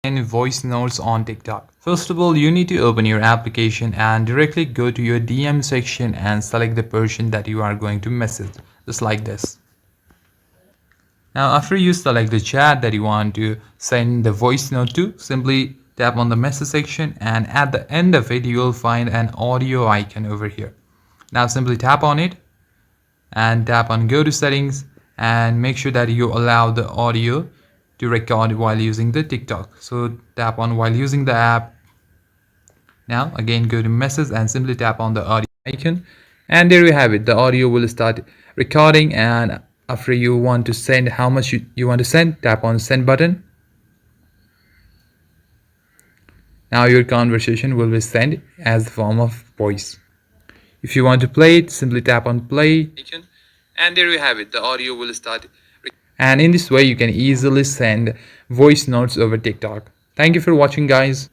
and voice notes on TikTok. First of all, you need to open your application and directly go to your DM section and select the person that you are going to message, just like this. Now, after you select the chat that you want to send the voice note to, simply tap on the message section, and at the end of it, you will find an audio icon over here. Now, simply tap on it and tap on go to settings and make sure that you allow the audio to record while using the TikTok. So tap on while using the app. Now again go to message and simply tap on the audio icon, and there you have it. The audio will start recording, and after you want to send how much you want to send, tap on send button. Now your conversation will be sent as the form of voice. If you want to play it, simply tap on play, and there you have it. The audio will start. And in this way, you can easily send voice notes over TikTok. Thank you for watching, guys.